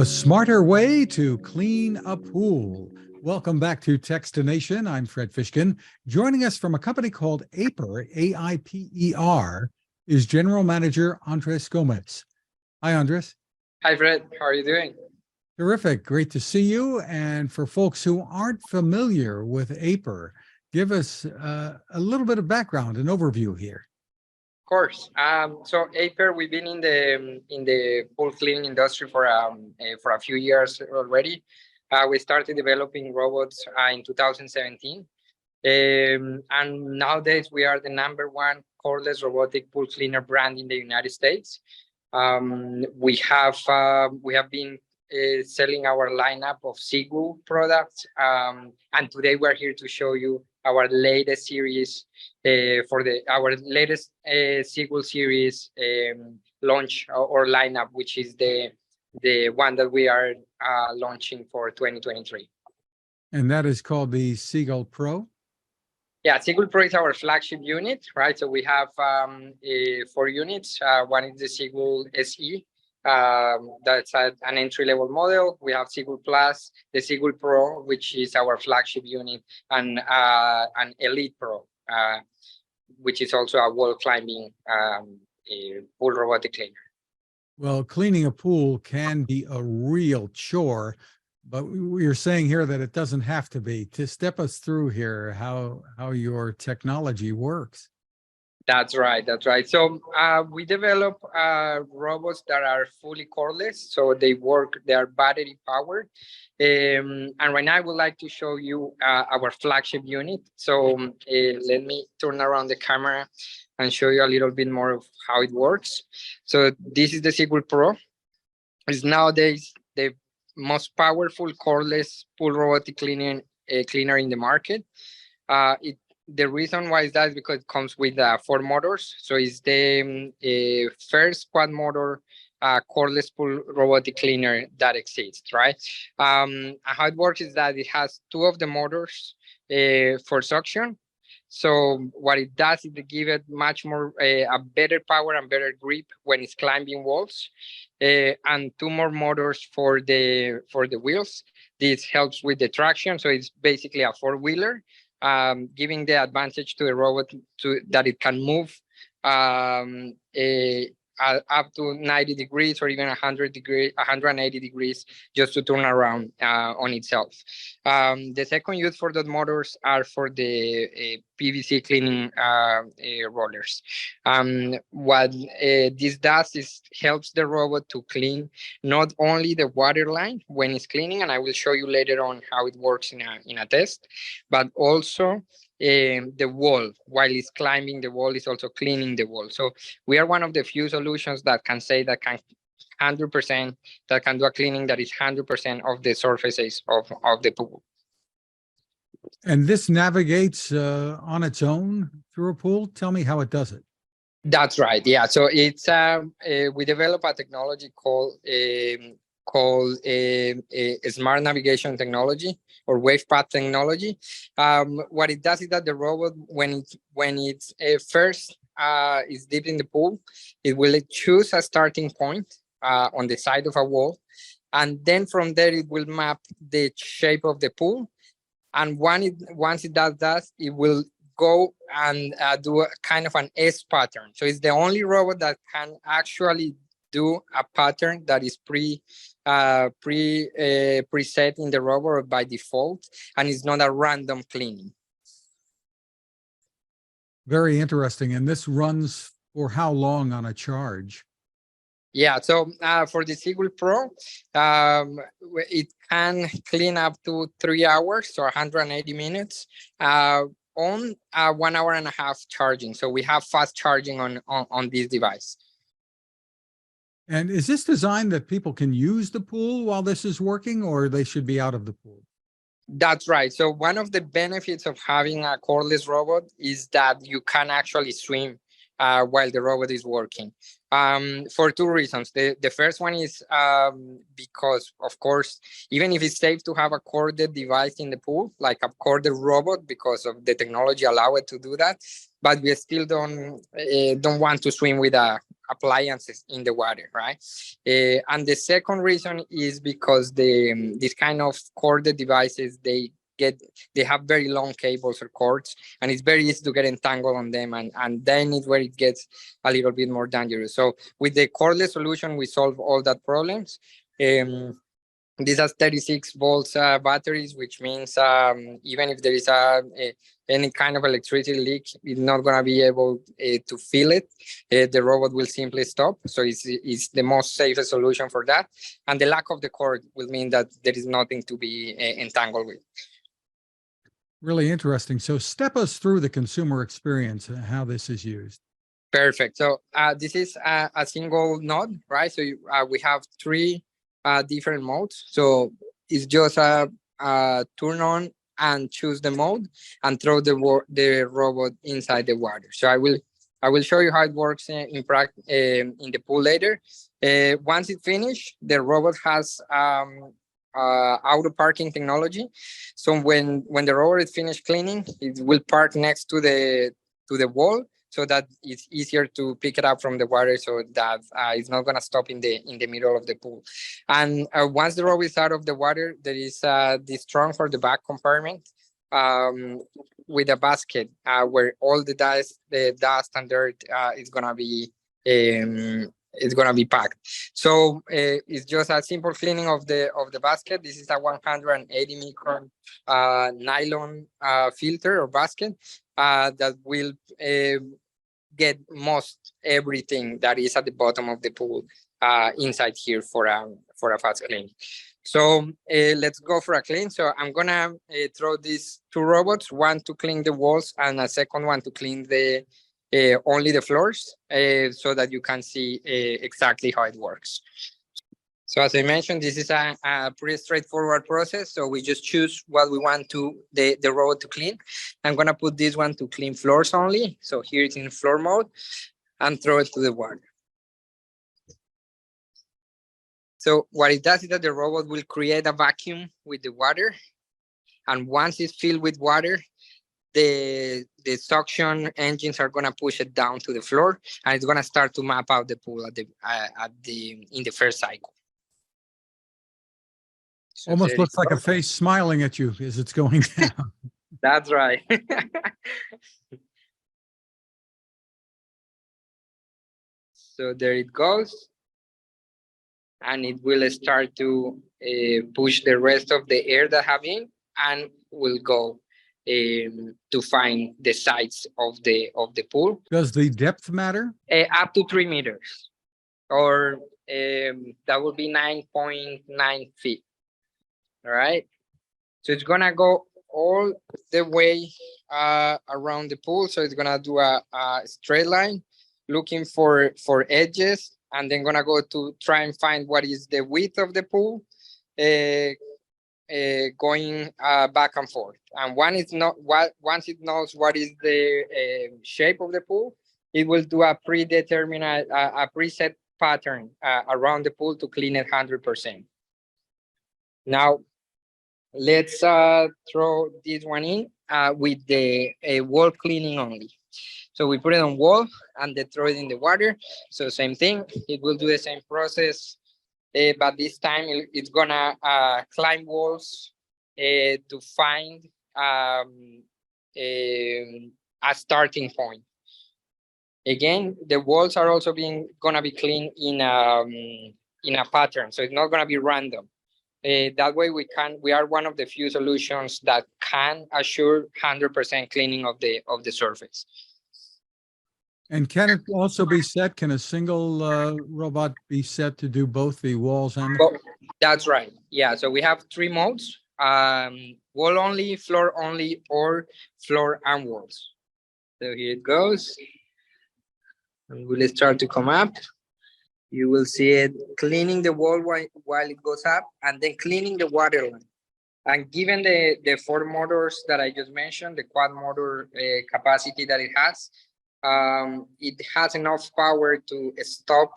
A smarter way to clean a pool. Welcome back to Techstination. I'm Fred Fishkin. Joining us from a company called Aiper, A-I-P-E-R, is General Manager Andres Gomez. Hi, Andres. Hi, Fred. How are you doing? Terrific. Great to see you. And for folks who aren't familiar with Aiper, give us a little bit of background, an overview here. Of course. So Aiper, we've been in the pool cleaning industry for a few years already. We started developing robots in 2017, and nowadays we are the #1 cordless robotic pool cleaner brand in the United States. We have been selling our lineup of Seagull products, and today we're here to show you our latest series our latest Seagull series launch or lineup, which is the one that we are launching for 2023. And that is called the Seagull Pro? Yeah, Seagull Pro is our flagship unit, right? So we have 4 units. One is the Seagull SE. That's an entry-level model. We have Seagull Plus, the Seagull Pro, which is our flagship unit, and an Elite Pro, which is also a wall climbing pool robotic cleaner. Well, cleaning a pool can be a real chore, but you're saying here that it doesn't have to be. To step us through here, how your technology works. That's right. That's right. So we develop robots that are fully cordless. So they are battery powered. And right now I would like to show you our flagship unit. So let me turn around the camera and show you a little bit more of how it works. So this is the Seagull Pro. It's nowadays the most powerful cordless pool robotic cleaner in the market. The reason why is that is because it comes with 4 motors. So it's the first quad motor cordless pool robotic cleaner that exists, right? How it works is that it has 2 of the motors for suction. So what it does is to give it much more a better power and better grip when it's climbing walls, and 2 more motors for the wheels. This helps with the traction, so it's basically a 4-wheeler. Giving the advantage to the robot that it can move up to 90 degrees or even 180 degrees just to turn around on itself. The second use for the motors are for the PVC cleaning rollers. What this does is helps the robot to clean not only the water line when it's cleaning, and I will show you later on how it works in a test, but also the wall. While it's climbing the wall, it's also cleaning the wall. So we are one of the few solutions that can say that can 100% that can do a cleaning that is 100% of the surfaces of the pool. And this navigates on its own through a pool? Tell me how it does it. That's right. Yeah. So it's we develop a technology called smart navigation technology or wave path technology. What it does is that the robot, when it's first is deep in the pool, it will choose a starting point on the side of a wall, and then from there it will map the shape of the pool. And once it does that, it will go and do a kind of an S pattern. So it's the only robot that can actually do a pattern that is preset in the robot by default, and it's not a random cleaning. Very interesting. And this runs for how long on a charge? Yeah, so for the Seagull Pro, it can clean up to 3 hours, so 180 minutes, on 1 hour and a half charging. So we have fast charging on this device. And is this designed that people can use the pool while this is working, or they should be out of the pool? That's right. So one of the benefits of having a cordless robot is that you can actually swim while the robot is working, for 2 reasons. The first one is because, of course, even if it's safe to have a corded device in the pool, like a corded robot, because of the technology allow it to do that, but we still don't want to swim with a appliances in the water, right? And the second reason is because this kind of corded devices, they have very long cables or cords, and it's very easy to get entangled on them, and then it's where it gets a little bit more dangerous. So with the cordless solution, we solve all that problems. These are 36 volts batteries, which means even if there is any kind of electricity leak, it's not going to be able to feel it. The robot will simply stop. So it's the most safest solution for that. And the lack of the cord will mean that there is nothing to be entangled with. Really interesting. So step us through the consumer experience and how this is used. Perfect. So this is a single node, right? So we have three different modes. So it's just turn on and choose the mode and throw the robot inside the water. So I will show you how it works in practice in the pool later. Once it's finished, the robot has auto parking technology. So when the robot is finished cleaning, it will park next to the wall, so that it's easier to pick it up from the water, so that it's not going to stop in the middle of the pool. And once the robot is out of the water, there is this trunk for the back compartment with a basket where all the dust and dirt is going to be packed. So it's just a simple cleaning of the basket. This is a 180 micron nylon filter or basket that will get most everything that is at the bottom of the pool inside here for a fast clean. So let's go for a clean. So I'm gonna throw these two robots, one to clean the walls and a second one to clean the only the floors, so that you can see exactly how it works. So as I mentioned, this is a pretty straightforward process. So we just choose what we want the robot to clean. I'm gonna put this one to clean floors only. So here it's in floor mode, and throw it to the water. So what it does is that the robot will create a vacuum with the water. And once it's filled with water, the suction engines are gonna push it down to the floor, and it's gonna start to map out the pool in the first cycle. So almost looks like a face smiling at you as it's going down. That's right. So there it goes. And it will start to push the rest of the air that have in, and will go to find the sides of the pool. Does the depth matter? Up to 3 meters, or that would be 9.9 feet. All right. So it's gonna go all the way around the pool. So it's gonna do a straight line, looking for edges, and then gonna go to try and find what is the width of the pool, going back and forth. And once it knows what is the shape of the pool, it will do a predetermined, a preset pattern around the pool to clean it 100%. Now, let's throw this one in with the wall cleaning only. So we put it on wall and then throw it in the water. So same thing, it will do the same process, but this time it's gonna climb walls to find a starting point. Again, the walls are also gonna be cleaned in a pattern, so it's not gonna be random. That way we are one of the few solutions that can assure 100% cleaning of the surface. And can it also be set? Can a single robot be set to do both the walls and the... That's right. Yeah. So we have 3 modes: wall only, floor only, or floor and walls. So here it goes. And we'll start to come up. You will see it cleaning the wall while it goes up, and then cleaning the water line. And given the 4 motors that I just mentioned, the quad motor capacity that it has enough power to stop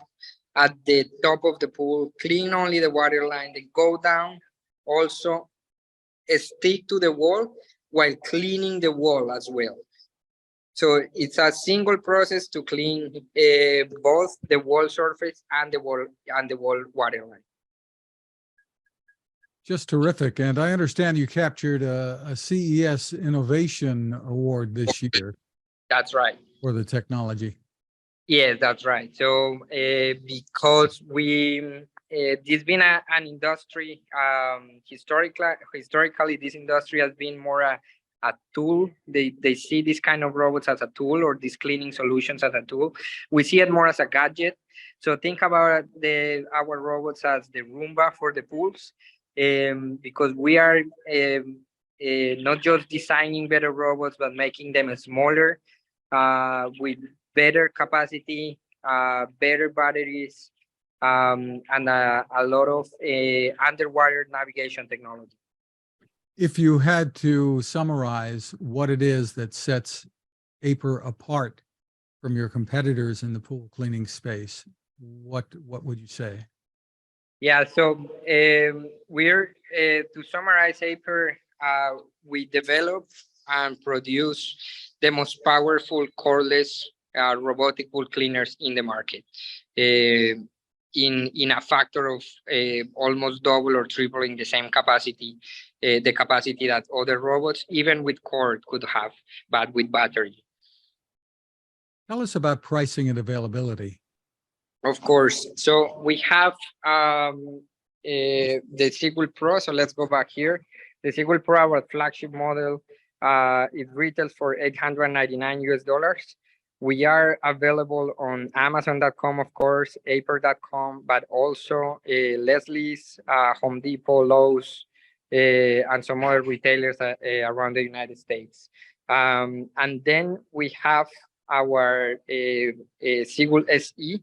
at the top of the pool, clean only the water line, then go down, also stick to the wall while cleaning the wall as well. So it's a single process to clean both the wall surface and the wall waterline. Just terrific. And I understand you captured a CES Innovation Award this year That's right. for the technology. Yes, that's right. So because this been an industry, historically, this industry has been more a tool. They see this kind of robots as a tool, or these cleaning solutions as a tool. We see it more as a gadget. So think about our robots as the Roomba for the pools, because we are not just designing better robots, but making them smaller, with better capacity, better batteries, and a lot of underwater navigation technology. If you had to summarize what it is that sets Aiper apart from your competitors in the pool cleaning space, what would you say? Yeah, so we're to summarize Aiper, we develop and produce the most powerful cordless robotic pool cleaners in the market, in a factor of almost double or tripling the same capacity, the capacity that other robots, even with cord, could have, but with battery. Tell us about pricing and availability. Of course. So we have the Seagull Pro. So let's go back here. The Seagull Pro, our flagship model, it retails for $899 US. We are available on Amazon.com, of course, Aiper.com, but also Leslie's, Home Depot, Lowe's, and some other retailers around the United States. And then we have our Seagull SE,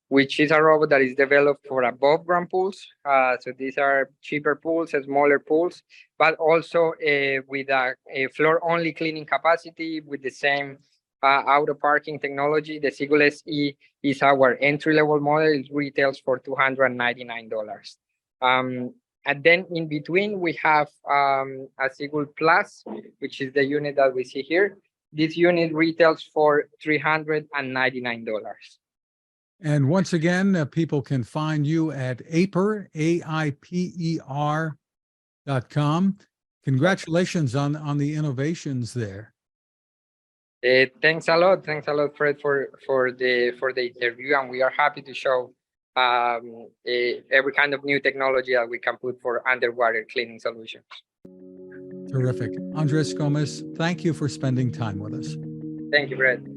which is a robot that is developed for above ground pools. So these are cheaper pools, smaller pools, but also with a floor only cleaning capacity with the same auto parking technology. The Seagull SE is our entry level model. It retails for $299. And then in between, we have a Seagull Plus, which is the unit that we see here. This unit retails for $399. And once again, people can find you at Aiper, AIPER.com. Congratulations on the innovations there. Thanks a lot, Fred, for the interview, and we are happy to show every kind of new technology that we can put for underwater cleaning solutions. Terrific. Andres Gomez, thank you for spending time with us. Thank you, Fred.